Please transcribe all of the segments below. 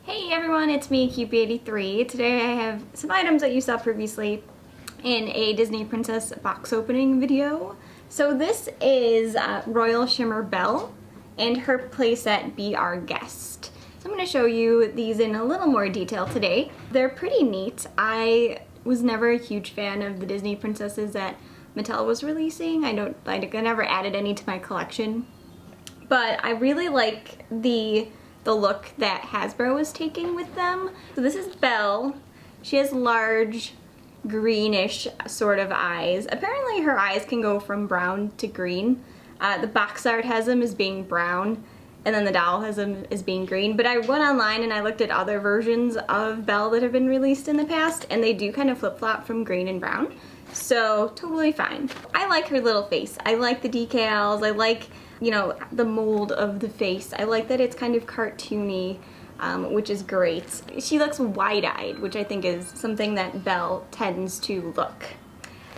Hey everyone, it's me, Cupie83. Today I have some items that you saw previously in a Disney Princess box opening video. So this is Royal Shimmer Belle and her playset Be Our Guest. So I'm going to show you these in a little more detail today. They're pretty neat. I was never a huge fan of the Disney princesses that Mattel was releasing. I never added any to my collection. But I really like the look that Hasbro was taking with them. So this is Belle. She has large greenish sort of eyes. Apparently her eyes can go from brown to green. The box art has them as being brown, and then the doll has them as being green. But I went online and I looked at other versions of Belle that have been released in the past, and they do kind of flip-flop from green and brown. So totally fine. I like her little face. I like the decals. I like, you know, the mold of the face. I like that it's kind of cartoony, which is great. She looks wide-eyed, which I think is something that Belle tends to look.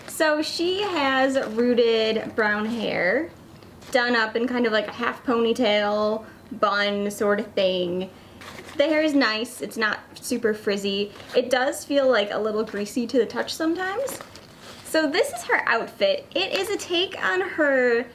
So she has rooted brown hair, done up in kind of like a half ponytail, bun sort of thing. The hair is nice. It's not super frizzy. It does feel like a little greasy to the touch sometimes. So this is her outfit. It is a take on her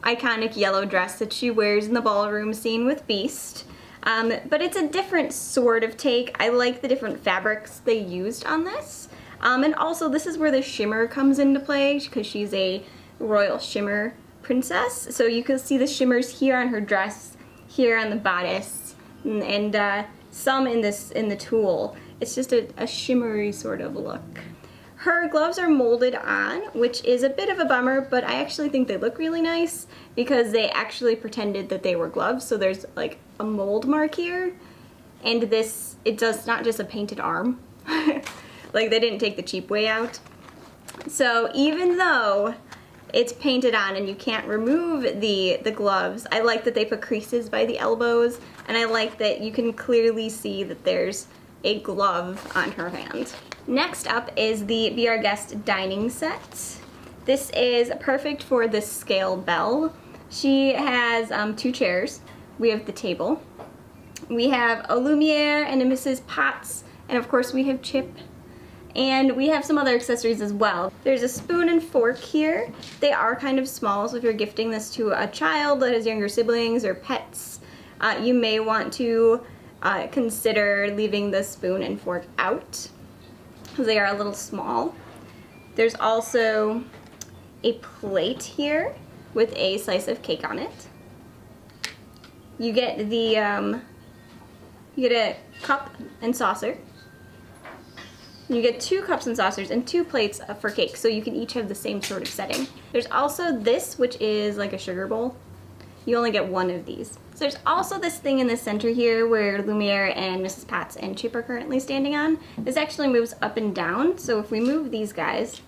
iconic yellow dress that she wears in the ballroom scene with Beast. But it's a different sort of take. I like the different fabrics they used on this. And also this is where the shimmer comes into play because she's a royal shimmer princess. So you can see the shimmers here on her dress, here on the bodice, and some in the tulle. It's just a shimmery sort of look. Her gloves are molded on, which is a bit of a bummer, but I actually think they look really nice because they actually pretended that they were gloves. So there's like a mold mark here, and it's not just a painted arm. Like they didn't take the cheap way out. So even though it's painted on and you can't remove the gloves, I like that they put creases by the elbows, and I like that you can clearly see that there's a glove on her hand. Next up is the Be Our Guest dining set. This is perfect for the scale Belle. She has 2 chairs. We have the table. We have a Lumiere and a Mrs. Potts, and of course we have Chip. And we have some other accessories as well. There's a spoon and fork here. They are kind of small, so if you're gifting this to a child that has younger siblings or pets, you may want to consider leaving the spoon and fork out because they are a little small. There's also a plate here with a slice of cake on it. You get you get a cup and saucer. You get 2 cups and saucers and 2 plates for cake, so you can each have the same sort of setting. There's also this, which is like a sugar bowl. You only get 1 of these. So there's also this thing in the center here where Lumiere and Mrs. Potts and Chip are currently standing on. This actually moves up and down, so if we move these guys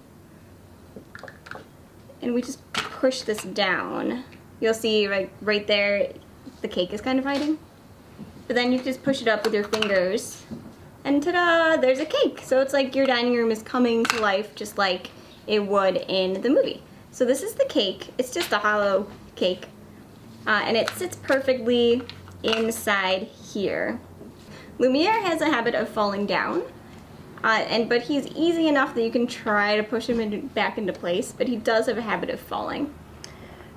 and we just push this down, you'll see right there the cake is kind of hiding. But then you just push it up with your fingers and ta-da, there's a cake. So it's like your dining room is coming to life just like it would in the movie. So this is the cake. It's just a hollow cake. And it sits perfectly inside here. Lumiere has a habit of falling down, but he's easy enough that you can try to push him back into place, but he does have a habit of falling.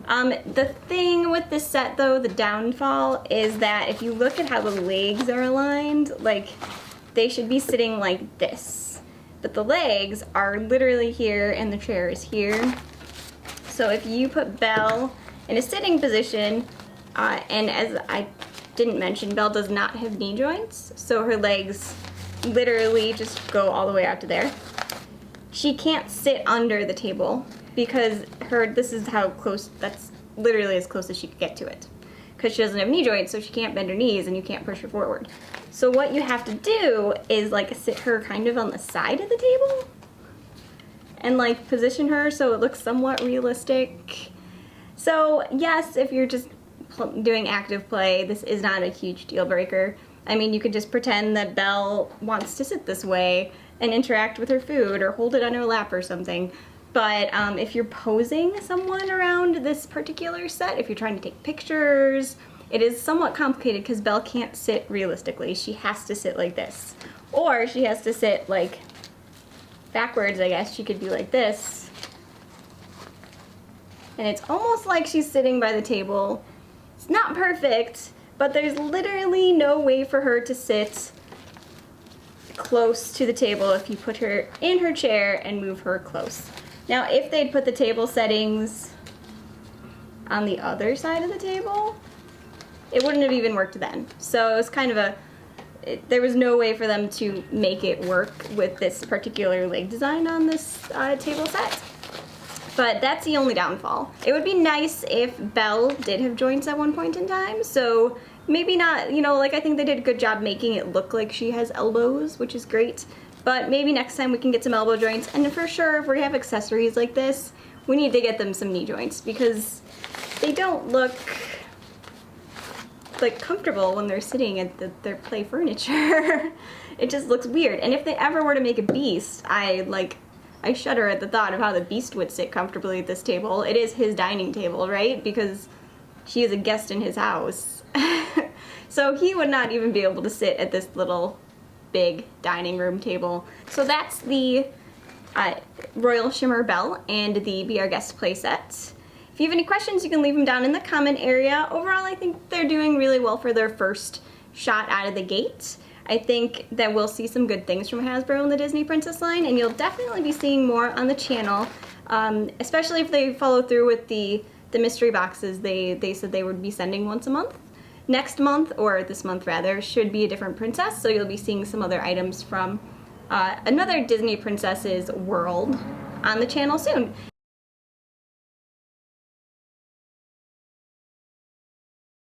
The thing with this set though, the downfall, is that if you look at how the legs are aligned, like they should be sitting like this. But the legs are literally here and the chair is here. So if you put Belle in a sitting position, and as I didn't mention, Belle does not have knee joints, so her legs literally just go all the way out to there. She can't sit under the table because this is how close, that's literally as close as she could get to it. Because she doesn't have knee joints, so she can't bend her knees and you can't push her forward. So what you have to do is like sit her kind of on the side of the table and like position her so it looks somewhat realistic. So yes, if you're just doing active play, this is not a huge deal breaker. I mean, you could just pretend that Belle wants to sit this way and interact with her food or hold it on her lap or something. But if you're posing someone around this particular set, if you're trying to take pictures, it is somewhat complicated because Belle can't sit realistically. She has to sit like this. Or she has to sit like backwards, I guess. She could be like this. And it's almost like she's sitting by the table. It's not perfect, but there's literally no way for her to sit close to the table if you put her in her chair and move her close. Now, if they'd put the table settings on the other side of the table, it wouldn't have even worked then. So it was kind of there was no way for them to make it work with this particular leg design on this table set. But that's the only downfall. It would be nice if Belle did have joints at one point in time, so maybe not, you know, like I think they did a good job making it look like she has elbows, which is great, but maybe next time we can get some elbow joints, and for sure if we have accessories like this, we need to get them some knee joints because they don't look like comfortable when they're sitting at their play furniture. It just looks weird, and if they ever were to make a beast, I shudder at the thought of how the beast would sit comfortably at this table. It is his dining table, right? Because she is a guest in his house. So he would not even be able to sit at this little big dining room table. So that's the Royal Shimmer Belle and the Be Our Guest playset. If you have any questions, you can leave them down in the comment area. Overall, I think they're doing really well for their first shot out of the gate. I think that we'll see some good things from Hasbro in the Disney Princess line, and you'll definitely be seeing more on the channel, especially if they follow through with the mystery boxes they said they would be sending once a month. Next month, or this month rather, should be a different princess, so you'll be seeing some other items from another Disney princess's world on the channel soon.